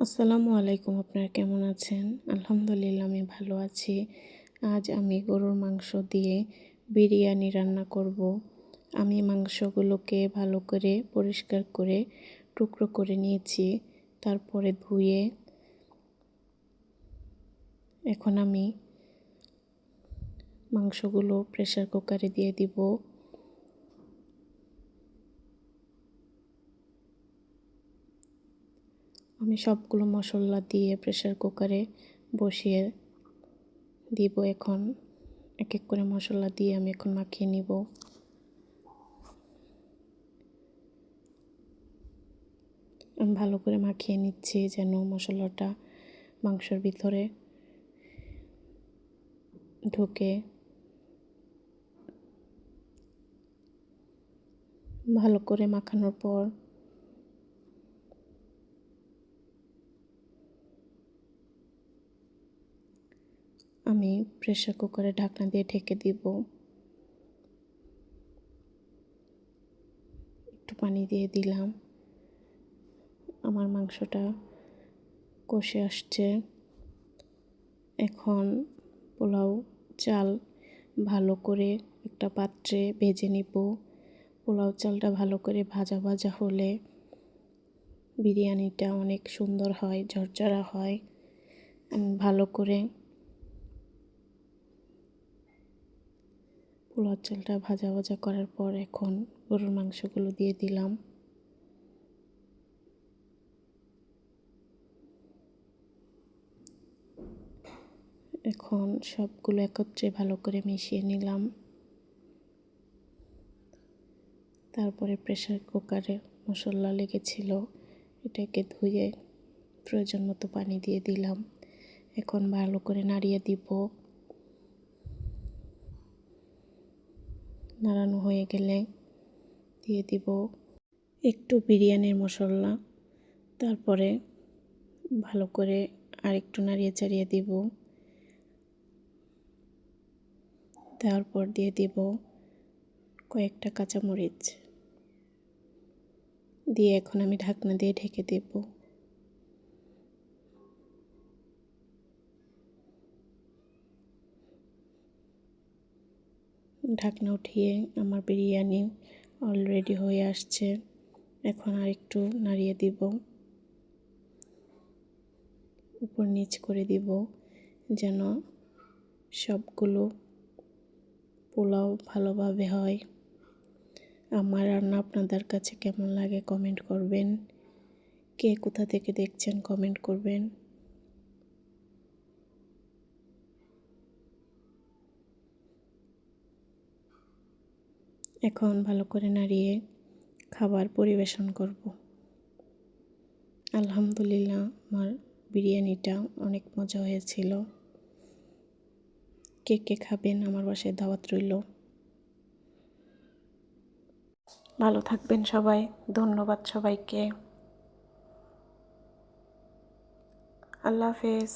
আসসালামু আলাইকুম। আপনারা কেমন আছেন? আলহামদুলিল্লাহ আমি ভালো আছি। আজ আমি গরুর মাংস দিয়ে বিরিয়ানি রান্না করব। আমি মাংসগুলোকে ভালো করে পরিষ্কার করে টুকরো করে নিয়েছি। তারপরে ধুয়ে এখন আমি মাংসগুলো প্রেসার কুকারে দিয়ে দিব। আমি সবগুলো মশলা দিয়ে প্রেসার কুকারে বসিয়ে দিব। এখন এক এক করে মশলা দিয়ে আমি এখন মাখিয়ে নিব। আমি ভালো করে মাখিয়ে নিচ্ছি যেন মশলাটা মাংসের ভিতরে ঢোকে। ভালো করে মাখানোর পর আমি প্রেসার কুকারে ঢাকনা দিয়ে ঢেকে দিব। একটু পানি দিয়ে দিলাম। আমার মাংসটা কষে আসছে। এখন পোলাও চাল ভালো করে একটা পাত্রে ভেজে নিব। পোলাও চালটা ভালো করে ভাজা ভাজা হলে বিরিয়ানিটা অনেক সুন্দর হয়, ঝরঝরা হয়। ভালো করে পোলাও চালটা ভাজা ভাজা করার পর এখন গরুর মাংসগুলো দিয়ে দিলাম। এখন সবগুলো একত্রে ভালো করে মিশিয়ে নিলাম। তারপরে প্রেসার কুকারে মশলা লেগেছিল, এটাকে ধুয়ে প্রয়োজন মতো পানি দিয়ে দিলাম। এখন ভালো করে নাড়িয়ে দিব। নাড়ানো হয়ে গেলে দিয়ে দিব একটু বিরিয়ানির মশলা। তারপরে ভালো করে আরেকটু নাড়িয়ে চাড়িয়ে দিব। তারপর দিয়ে দিব কয়েকটা কাঁচামরিচ দিয়ে এখন আমি ঢাকনা দিয়ে ঢেকে দেব। ঢাকনা উঠিয়ে আমার বিরিয়ানি অলরেডি হয়ে আসছে। এখন আর একটু নাড়িয়ে দিব, উপর নিচ করে দিব যেন সবগুলো পোলাও ভালোভাবে হয়। আমার রান্না আপনাদের কাছে কেমন লাগে কমেন্ট করবেন। কে কোথা থেকে দেখছেন কমেন্ট করবেন। এখন ভালো করে নাড়িয়ে খাবার পরিবেশন করব। আলহামদুলিল্লাহ আমার বিরিয়ানিটা অনেক মজা হয়েছিল। কে কে খাবেন আমার বাসায় দাওয়াত রইল। ভালো থাকবেন সবাই। ধন্যবাদ সবাইকে। আল্লাহ হাফেজ।